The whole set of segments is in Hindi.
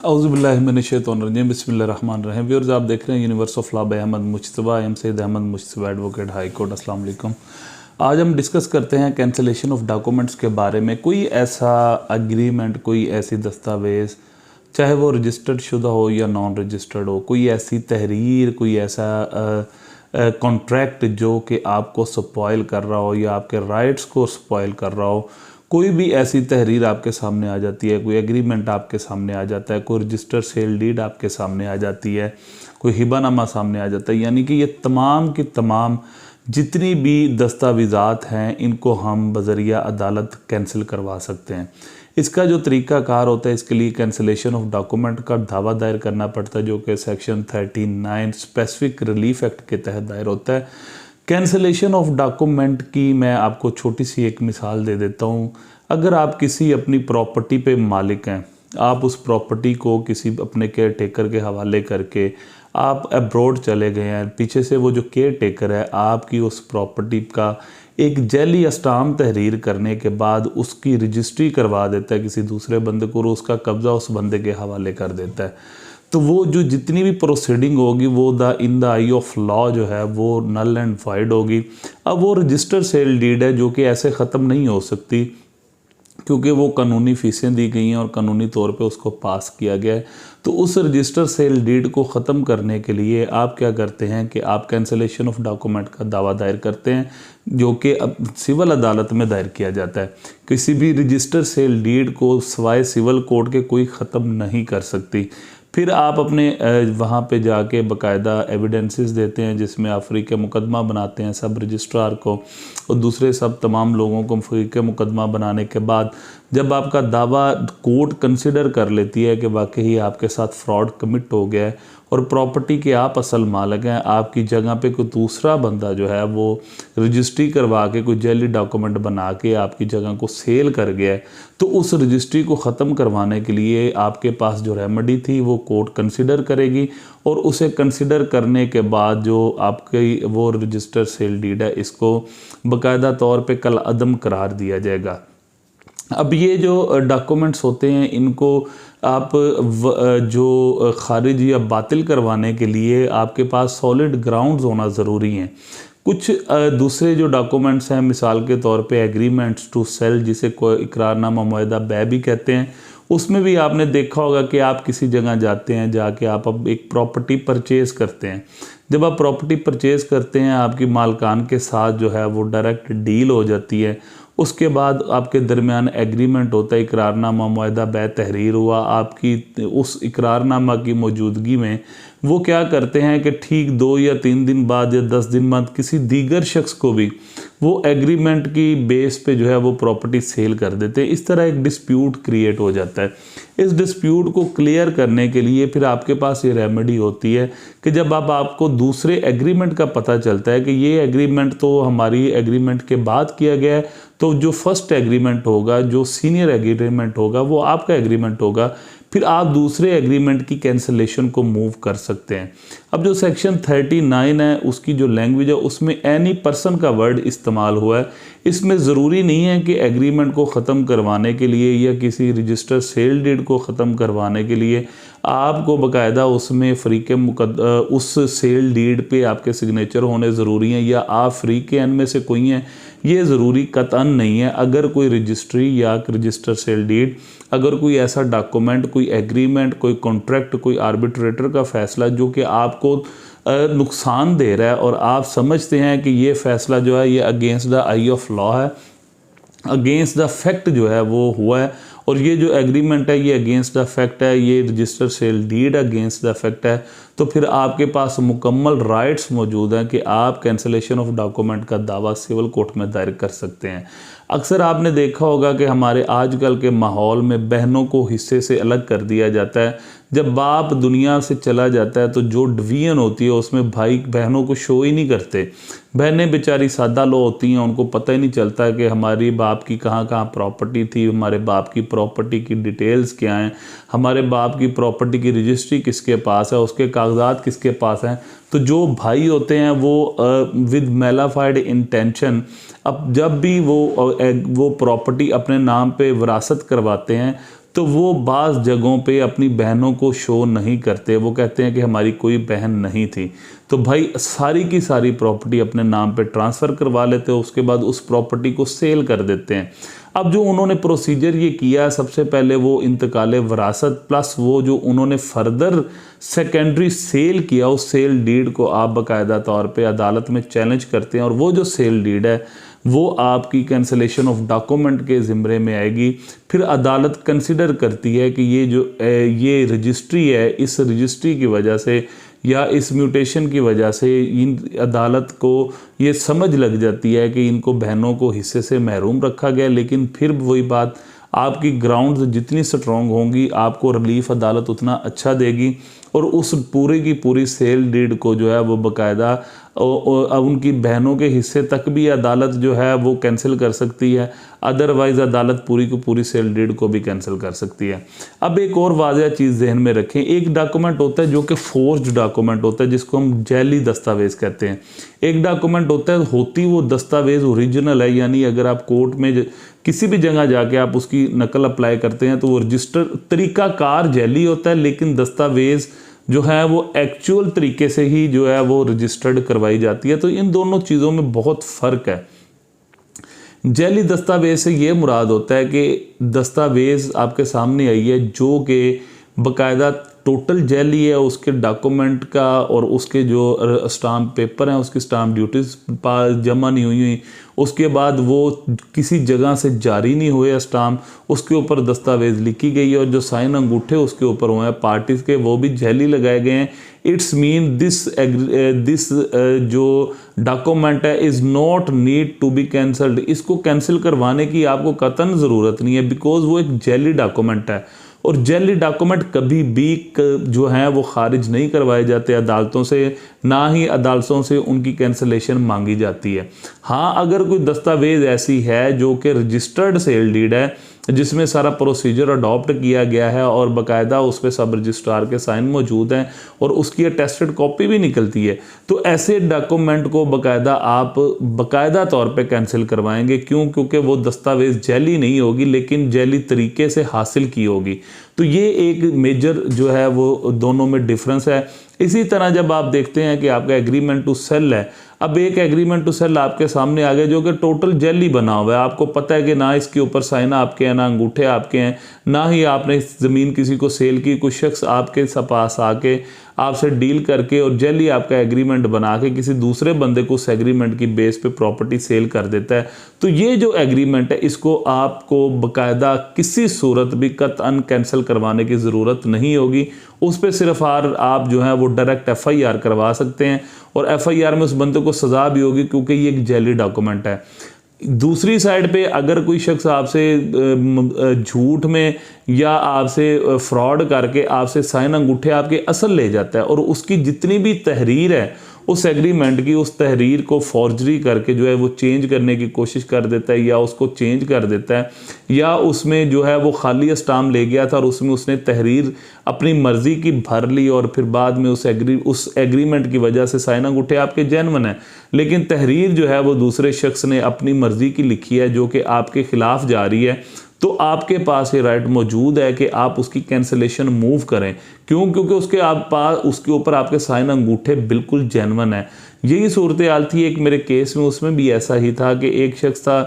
औज़ुबिल्लाहिमिनश्शैतानिर्रजीम बिस्मिल्लाहिर्रहमानिर्रहीम। व्यूअर्स, आप देख रहे हैं universe of law by Ahmad Mujtaba M Syed Ahmad Mujtaba advocate high court. अस्सलाम वालेकुम। आज हम डिस्कस करते हैं कैंसलेशन ऑफ डॉक्यूमेंट्स के बारे में। कोई ऐसा एग्रीमेंट, कोई ऐसी दस्तावेज़, चाहे वो रजिस्टर्ड शुदा हो या नॉन रजिस्टर्ड हो, कोई ऐसी तहरीर, कोई ऐसा कॉन्ट्रैक्ट जो कि आपको स्पॉइल कर रहा हो या आपके राइट्स को स्पॉइल कर रहा हो, कोई भी ऐसी तहरीर आपके सामने आ जाती है, कोई एग्रीमेंट आपके सामने आ जाता है, कोई रजिस्टर सेल डीड आपके सामने आ जाती है, कोई हिबानामा सामने आ जाता है, यानी कि ये तमाम की तमाम जितनी भी दस्तावेज़ात हैं इनको हम बज़रिया अदालत कैंसिल करवा सकते हैं। इसका जो तरीक़ाकार होता है, इसके लिए कैंसिलेशन ऑफ डॉक्यूमेंट का दावा दायर करना पड़ता है, जो कि सेक्शन 39 स्पेसिफिक रिलीफ एक्ट के तहत दायर होता है। कैंसिलेशन ऑफ डॉक्यूमेंट की मैं आपको छोटी सी एक मिसाल दे देता हूँ। अगर आप किसी अपनी प्रॉपर्टी पे मालिक हैं, आप उस प्रॉपर्टी को किसी अपने केयर टेकर के हवाले करके आप अब्रॉड चले गए हैं, पीछे से वो जो केयर टेकर है आपकी उस प्रॉपर्टी का एक जैली अस्टाम तहरीर करने के बाद उसकी रजिस्ट्री करवा देता है किसी दूसरे बंदे को और उसका कब्ज़ा उस बंदे के हवाले कर देता है, तो वो जो जितनी भी प्रोसीडिंग होगी वो in the I of law जो है वो नल एंड वाइड होगी। अब वो रजिस्टर सेल डीड है जो कि ऐसे ख़त्म नहीं हो सकती, क्योंकि वो कानूनी फ़ीसें दी गई हैं और कानूनी तौर पे उसको पास किया गया है। तो उस रजिस्टर सेल डीड को ख़त्म करने के लिए आप क्या करते हैं कि आप कैंसिलेशन ऑफ डॉक्यूमेंट का दावा दायर करते हैं, जो कि अब सिविल अदालत में दायर किया जाता है। किसी भी रजिस्टर सेल डीड को सवाए सिविल कोर्ट के कोई ख़त्म नहीं कर सकती। फिर आप अपने वहाँ पे जाके बाकायदा एविडेंसेस देते हैं, जिसमें आप फ़रीक़ मुकदमा बनाते हैं सब रजिस्ट्रार को और दूसरे सब तमाम लोगों को फ़रीक़ मुकदमा बनाने के बाद जब आपका दावा कोर्ट कंसिडर कर लेती है कि वाकई आपके साथ फ्रॉड कमिट हो गया है और प्रॉपर्टी के आप असल मालिक हैं, आपकी जगह पे कोई दूसरा बंदा जो है वो रजिस्ट्री करवा के कोई जैली डॉक्यूमेंट बना के आपकी जगह को सेल कर गया है, तो उस रजिस्ट्री को ख़त्म करवाने के लिए आपके पास जो रेमेडी थी वो कोर्ट कंसिडर करेगी और उसे कंसिडर करने के बाद जो आपकी वो रजिस्टर सेल डीड है इसको बाकायदा तौर पे कल अदम करार दिया जाएगा। अब ये जो डॉक्यूमेंट्स होते हैं इनको आप जो खारिज या बातिल करवाने के लिए आपके पास सॉलिड ग्राउंड्स होना ज़रूरी हैं। कुछ दूसरे जो डॉक्यूमेंट्स हैं, मिसाल के तौर पे एग्रीमेंट्स टू सेल, जिसे कोई इकरारनामा मुआहदा बै भी कहते हैं, उसमें भी आपने देखा होगा कि आप किसी जगह जाते हैं, जाके आप अब एक प्रॉपर्टी परचेज़ करते हैं। जब आप प्रॉपर्टी परचेज़ करते हैं आपकी मालकान के साथ जो है वो डायरेक्ट डील हो जाती है, उसके बाद आपके दरमियान एग्रीमेंट होता है, इकरारनामा मुआहदा बै तहरीर हुआ, आपकी उस इकरारनामा की मौजूदगी में वो क्या करते हैं कि ठीक 2 या 3 दिन बाद या 10 दिन बाद किसी दीगर शख्स को भी वो एग्रीमेंट की बेस पे जो है वो प्रॉपर्टी सेल कर देते हैं। इस तरह एक डिस्प्यूट क्रिएट हो जाता है। इस डिस्प्यूट को क्लियर करने के लिए फिर आपके पास ये रेमेडी होती है कि जब आपको दूसरे एग्रीमेंट का पता चलता है कि ये एग्रीमेंट तो हमारी एग्रीमेंट के बाद किया गया है, तो जो फर्स्ट एग्रीमेंट होगा, जो सीनियर एग्रीमेंट होगा, वो आपका एग्रीमेंट होगा, फिर आप दूसरे एग्रीमेंट की कैंसिलेशन को मूव कर सकते हैं। अब जो सेक्शन 39 है उसकी जो लैंग्वेज है उसमें एनी पर्सन का वर्ड इस्तेमाल हुआ है। इसमें ज़रूरी नहीं है कि एग्रीमेंट को ख़त्म करवाने के लिए या किसी रजिस्टर सेल डीड को ख़त्म करवाने के लिए आपको बाकायदा उसमें उस सेल डीड पे आपके सिग्नेचर होने ज़रूरी हैं या आप फ़रीक़ैन में से कोई हैं, ये ज़रूरी कतअन नहीं है। अगर कोई रजिस्ट्री या रजिस्टर सेल डीड, अगर कोई ऐसा डॉक्यूमेंट, कोई एग्रीमेंट, कोई कॉन्ट्रैक्ट, कोई आर्बिट्रेटर का फ़ैसला जो कि आपको नुकसान दे रहा है और आप समझते हैं कि ये फ़ैसला जो है ये against the I of law है, अगेंस्ट द फैक्ट जो है वो हुआ है, और ये जो एग्रीमेंट है ये अगेंस्ट द फैक्ट है, ये register sale deed against the fact है, तो फिर आपके पास मुकम्मल राइट्स मौजूद हैं कि आप कैंसिलेशन ऑफ डॉक्यूमेंट का दावा सिविल कोर्ट में दायर कर सकते हैं। अक्सर आपने देखा होगा कि हमारे आजकल के माहौल में बहनों को हिस्से से अलग कर दिया जाता है। जब बाप दुनिया से चला जाता है तो जो डिवीजन होती है उसमें भाई बहनों को शो ही नहीं करते। बहनें बेचारी सादा लो होती हैं, उनको पता ही नहीं चलता कि हमारी बाप की कहाँ कहाँ प्रॉपर्टी थी, हमारे बाप की प्रॉपर्टी की डिटेल्स क्या हैं, हमारे बाप की प्रॉपर्टी की रजिस्ट्री किसके पास है, उसके कागजात किसके पास हैं। तो जो भाई होते हैं वो विद मेलाफाइड इंटेंशन अब जब भी वो प्रॉपर्टी अपने नाम पे विरासत करवाते हैं तो वो बाज़ जगहों पे अपनी बहनों को शो नहीं करते, वो कहते हैं कि हमारी कोई बहन नहीं थी। तो भाई सारी की सारी प्रॉपर्टी अपने नाम पे ट्रांसफ़र करवा लेते हो, उसके बाद उस प्रॉपर्टी को सेल कर देते हैं। अब जो उन्होंने प्रोसीजर ये किया, सबसे पहले वो इंतकाल वरासत प्लस वो जो उन्होंने फर्दर सेकेंडरी सेल किया, उस सेल डीड को आप बाकायदा तौर पे अदालत में चैलेंज करते हैं और वो जो सेल डीड है वो आपकी कैंसलेशन ऑफ डॉक्यूमेंट के ज़िम्मे में आएगी। फिर अदालत कंसिडर करती है कि ये रजिस्ट्री है, इस रजिस्ट्री की वजह से या इस म्यूटेशन की वजह से इन अदालत को ये समझ लग जाती है कि इनको बहनों को हिस्से से महरूम रखा गया। लेकिन फिर वही बात, आपकी ग्राउंड्स जितनी स्ट्रॉन्ग होंगी आपको रिलीफ अदालत उतना अच्छा देगी और उस पूरी की पूरी सेल डीड को जो है वो बाकायदा उनकी बहनों के हिस्से तक भी अदालत जो है वो कैंसिल कर सकती है। अदरवाइज़ अदालत पूरी की पूरी सेल डीड को भी कैंसिल कर सकती है। अब एक और वाज़ह चीज़ जहन में रखें, एक डॉक्यूमेंट होता है जो कि फोर्ज्ड डॉक्यूमेंट होता है, जिसको हम जैली दस्तावेज़ कहते हैं। एक डॉक्यूमेंट होती वो दस्तावेज़ ओरिजिनल है, यानी अगर आप कोर्ट में किसी भी जगह जाके आप उसकी नकल अप्लाई करते हैं तो वो रजिस्टर तरीकाकार जैली होता है, लेकिन दस्तावेज़ जो है वो एक्चुअल तरीके से ही जो है वो रजिस्टर्ड करवाई जाती है। तो इन दोनों चीज़ों में बहुत फ़र्क है। जैली दस्तावेज़ से ये मुराद होता है कि दस्तावेज़ आपके सामने आई है जो कि बाकायदा टोटल जैली है, उसके डॉक्यूमेंट का और उसके जो स्टाम्प पेपर हैं उसकी स्टाम्प ड्यूटीज़ जमा नहीं हुई, उसके बाद वो किसी जगह से जारी नहीं हुए स्टाम्प, उसके ऊपर दस्तावेज़ लिखी गई है और जो साइन अंगूठे उसके ऊपर हुए हैं पार्टीज़ के वो भी जैली लगाए गए हैं। इट्स मीन दिस जो डॉक्यूमेंट है is not need to be cancelled. इसको कैंसिल करवाने की आपको कतन ज़रूरत नहीं है, बिकॉज वो एक जैली डॉक्यूमेंट है और जैली डॉक्यूमेंट कभी भी जो हैं वो खारिज नहीं करवाए जाते अदालतों से, ना ही अदालतों से उनकी कैंसलेशन मांगी जाती है। हाँ, अगर कोई दस्तावेज़ ऐसी है जो कि रजिस्टर्ड सेल डीड है जिसमें सारा प्रोसीजर अडॉप्ट किया गया है और बाकायदा उस पर सब रजिस्ट्रार के साइन मौजूद हैं और उसकी अटेस्टेड कॉपी भी निकलती है, तो ऐसे डॉक्यूमेंट को बाकायदा आप बाकायदा तौर पे कैंसिल करवाएंगे। क्यों? क्योंकि वो दस्तावेज़ जैली नहीं होगी लेकिन जैली तरीके से हासिल की होगी। तो ये एक मेजर जो है वो दोनों में डिफरेंस है। इसी तरह जब आप देखते हैं कि आपका एग्रीमेंट टू सेल है, अब एक एग्रीमेंट टू सेल आपके सामने आ गया जो कि टोटल जैली बना हुआ है, आपको पता है कि ना इसके ऊपर साइन आपके हैं, ना अंगूठे आपके हैं, ना ही आपने ज़मीन किसी को सेल की, कुछ शख्स आपके पास आके आपसे डील करके और जैली आपका एग्रीमेंट बना के किसी दूसरे बंदे को उस एग्रीमेंट की बेस पे प्रॉपर्टी सेल कर देता है। तो ये जो एग्रीमेंट है इसको आपको बाकायदा किसी सूरत भी कतअन कैंसिल करवाने की ज़रूरत नहीं होगी। उस पर सिर्फ आप जो है वो डायरेक्ट FIR करवा सकते हैं और FIR में उस बंदे को सज़ा भी होगी क्योंकि ये एक जैली डॉक्यूमेंट है। दूसरी साइड पे अगर कोई शख्स आपसे झूठ में या आपसे फ्रॉड करके आपसे साइन अंगूठे आपके असल ले जाता है और उसकी जितनी भी तहरीर है उस एग्रीमेंट की, उस तहरीर को फॉर्जरी करके जो है वो चेंज करने की कोशिश कर देता है या उसको चेंज कर देता है, या उसमें जो है वो खाली स्टाम्प ले गया था और उसमें उसने तहरीर अपनी मर्ज़ी की भर ली और फिर बाद में उस एग्रीमेंट की वजह से साइन अंगूठे आपके जेन्युइन है लेकिन तहरीर जो है वो दूसरे शख्स ने अपनी मर्ज़ी की लिखी है जो कि आपके ख़िलाफ़ जा रही है, तो आपके पास ये राइट मौजूद है कि आप उसकी कैंसलेशन मूव करें। क्यों? क्योंकि उसके ऊपर आपके साइन अंगूठे बिल्कुल जेन्युइन है। यही सूरत हाल थी एक मेरे केस में, उसमें भी ऐसा ही था कि एक शख्स था,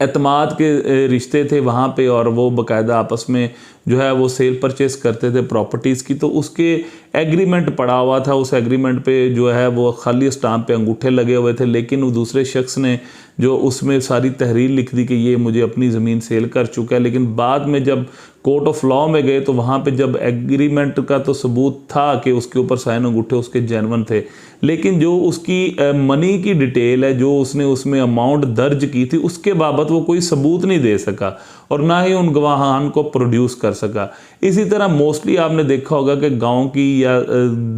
एतमाद के रिश्ते थे वहाँ पे और वो बाकायदा आपस में जो है वो सेल परचेस करते थे प्रॉपर्टीज़ की, तो उसके एग्रीमेंट पड़ा हुआ था, उस एग्रीमेंट पे जो है वो खाली स्टाम्प पे अंगूठे लगे हुए थे, लेकिन वो दूसरे शख्स ने जो उसमें सारी तहरीर लिख दी कि ये मुझे अपनी ज़मीन सेल कर चुका है। लेकिन बाद में जब कोर्ट ऑफ लॉ में गए तो वहाँ पे जब एग्रीमेंट का तो सबूत था कि उसके ऊपर साइन अंगूठे उसके जेन्युइन थे, लेकिन जो उसकी मनी की डिटेल है, जो उसने उसमें अमाउंट दर्ज की थी, उसके बाबत वो कोई सबूत नहीं दे सका और ना ही उन गवाहान को प्रोड्यूस कर सका। इसी तरह मोस्टली आपने देखा होगा कि गांव की या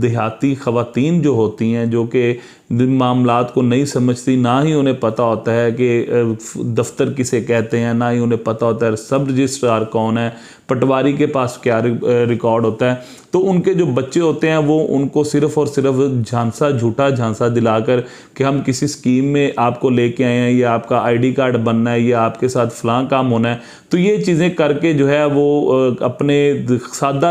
देहाती ख़वातीन जो होती हैं जो कि मामलात को नहीं समझती, ना ही उन्हें पता होता है कि दफ्तर किसे कहते हैं, ना ही उन्हें पता होता है सब रजिस्ट्रार कौन है, पटवारी के पास क्या रिकॉर्ड होता है, तो उनके जो बच्चे होते हैं वो उनको सिर्फ और सिर्फ झूठा झांसा दिलाकर कि हम किसी स्कीम में आपको लेके आए हैं या आपका आईडी कार्ड बनना है या आपके साथ फलां काम होना है, तो ये चीज़ें करके जो है वो अपने सादा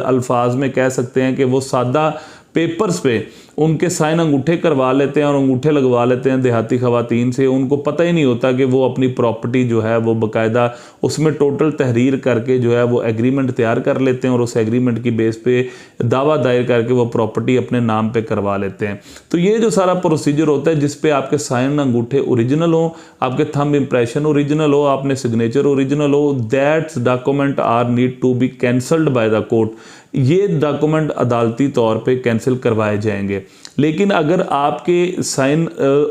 अल्फाज में कह सकते हैं कि वो सादा पेपर्स पे उनके साइन अंगूठे करवा लेते हैं और अंगूठे लगवा लेते हैं देहाती ख़वातीन से। उनको पता ही नहीं होता कि वो अपनी प्रॉपर्टी जो है वो बाकायदा उसमें टोटल तहरीर करके जो है वो एग्रीमेंट तैयार कर लेते हैं और उस एग्रीमेंट की बेस पे दावा दायर करके वो प्रॉपर्टी अपने नाम पे करवा लेते हैं। तो ये जो सारा प्रोसीजर होता है जिस पे आपके साइन अंगूठे ओरिजिनल हो, आपके थंब इम्प्रेशन ओरिजिनल हो, आपने सिग्नेचर ओरिजिनल हो, that's document are need to be cancelled by the court. ये डॉक्यूमेंट अदालती तौर पे कैंसिल करवाए जाएंगे। लेकिन अगर आपके साइन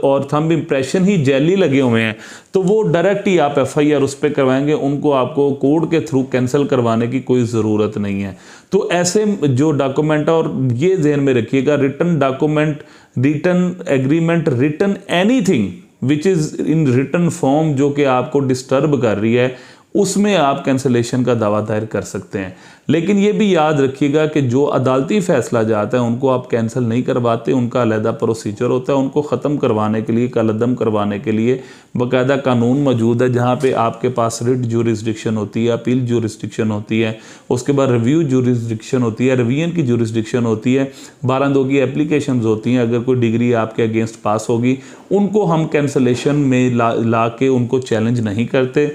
और थंब इम्प्रेशन ही जैली लगे हुए हैं तो वो डायरेक्ट ही आप एफआईआर उस पर करवाएंगे, उनको आपको कोर्ट के थ्रू कैंसिल करवाने की कोई ज़रूरत नहीं है। तो ऐसे जो डॉक्यूमेंट, और ये जहन में रखिएगा, written document, written agreement, written anything which is in written form जो कि आपको डिस्टर्ब कर रही है, उसमें आप कैंसलेशन का दावा दायर कर सकते हैं। लेकिन ये भी याद रखिएगा कि जो अदालती फ़ैसला जाता है उनको आप कैंसिल नहीं करवाते, उनका अलहदा प्रोसीजर होता है। उनको ख़त्म करवाने के लिए, कलअदम करवाने के लिए बाकायदा कानून मौजूद है, जहाँ पे आपके पास रिट ज्यूरिसडिक्शन होती है, अपील ज्यूरिसडिक्शन होती है, उसके बाद रिव्यू ज्यूरिसडिक्शन होती है, रिवीजन की ज्यूरिसडिक्शन होती है, 12(2) की एप्लीकेशंस होती हैं। अगर कोई डिग्री आपके अगेंस्ट पास होगी, उनको हम कैंसलेशन में ला के उनको चैलेंज नहीं करते।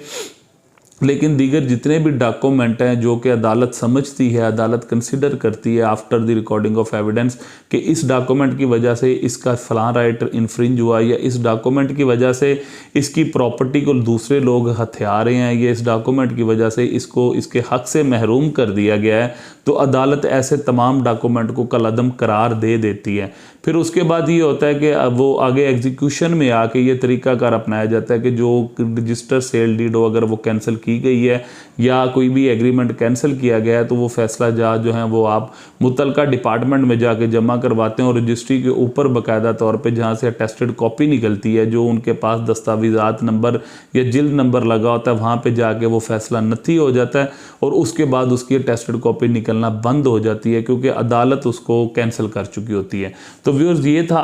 लेकिन दीगर जितने भी डॉक्यूमेंट हैं जो कि अदालत समझती है, अदालत कंसिडर करती है after the recording of evidence कि इस डॉक्यूमेंट की वजह से इसका फलां राइट इन्फ्रिंज हुआ, या इस डॉक्यूमेंट की वजह से इसकी प्रॉपर्टी को दूसरे लोग हथिया रहे हैं, या इस डॉक्यूमेंट की वजह से इसको इसके हक से महरूम कर दिया गया है, तो अदालत ऐसे तमाम डॉक्यूमेंट को कलअदम करार दे देती है। फिर उसके बाद ये होता है कि वो आगे एग्जीक्यूशन में आके ये तरीकाकार अपनाया जाता है कि जो रजिस्टर सेल डीड हो, अगर वो कैंसिल की गई है या कोई भी एग्रीमेंट कैंसिल किया गया है, तो वो फैसला जहाज जो है वो आप मुतलका डिपार्टमेंट में जाके जमा करवाते हैं और रजिस्ट्री के ऊपर बाकायदा तौर पे जहाँ से अटेस्टेड कॉपी निकलती है, जो उनके पास दस्तावेज़ात नंबर या जिल्द नंबर लगा होता है, वहाँ पे जाके वो फैसला नथी हो जाता है और उसके बाद उसकी अटेस्टेड कॉपी निकलना बंद हो जाती है, क्योंकि अदालत उसको कैंसिल कर चुकी होती है। तो व्यूअर्स, ये थी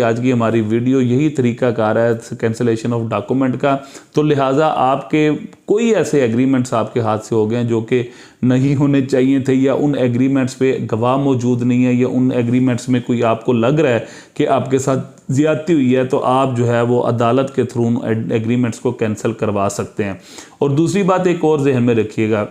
आज की हमारी वीडियो। यही तरीकाकार है कैंसिलेशन ऑफ डॉक्यूमेंट का। तो लिहाजा आपके कोई ऐसे एग्रीमेंट्स आपके हाथ से हो गए हैं जो कि नहीं होने चाहिए थे, या उन एग्रीमेंट्स पे गवाह मौजूद नहीं है, या उन एग्रीमेंट्स में कोई आपको लग रहा है कि आपके साथ ज़्यादती हुई है, तो आप जो है वो अदालत के थ्रू एग्रीमेंट्स को कैंसिल करवा सकते हैं। और दूसरी बात एक और जहन में रखिएगा,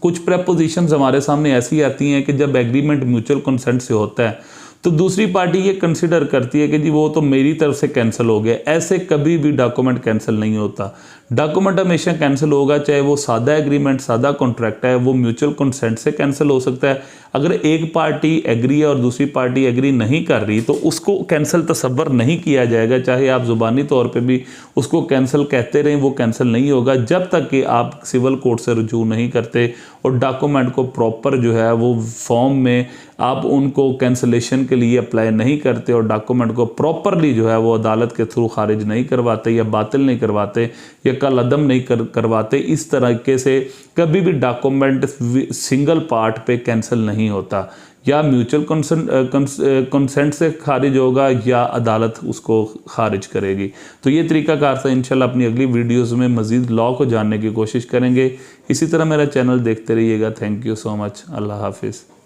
कुछ प्रपोजिशंस हमारे सामने ऐसी आती हैं कि जब एग्रीमेंट म्यूचुअल कंसेंट से होता है तो दूसरी पार्टी ये कंसिडर करती है कि जी वो तो मेरी तरफ से कैंसिल हो गया। ऐसे कभी भी डॉक्यूमेंट कैंसिल नहीं होता। डॉक्यूमेंट हमेशा कैंसिल होगा, चाहे वो सादा एग्रीमेंट, सादा कॉन्ट्रैक्ट है, वो म्यूचुअल कंसेंट से कैंसिल हो सकता है। अगर एक पार्टी एग्री है और दूसरी पार्टी एग्री नहीं कर रही तो उसको कैंसिल तसव्वुर नहीं किया जाएगा, चाहे आप ज़ुबानी तौर पे भी उसको कैंसिल कहते रहें, वो कैंसिल नहीं होगा जब तक कि आप सिविल कोर्ट से रुजू नहीं करते और डॉक्यूमेंट को प्रॉपर जो है वो फॉर्म में आप उनको कैंसिलेशन के लिए अप्लाई नहीं करते और डॉक्यूमेंट को प्रॉपरली जो है वो अदालत के थ्रू खारिज नहीं करवाते या बातिल नहीं करवाते या कलअदम नहीं करवाते। इस तरीके से कभी भी डॉक्यूमेंट सिंगल पार्ट पे कैंसिल नहीं होता, या म्यूचुअल कंसेंट से खारिज होगा या अदालत उसको खारिज करेगी। तो ये तरीकाकार से इंशाल्लाह अपनी अगली वीडियोस में मज़ीद लॉ को जानने की कोशिश करेंगे। इसी तरह मेरा चैनल देखते रहिएगा। Thank you so much. अल्लाह हाफिज़।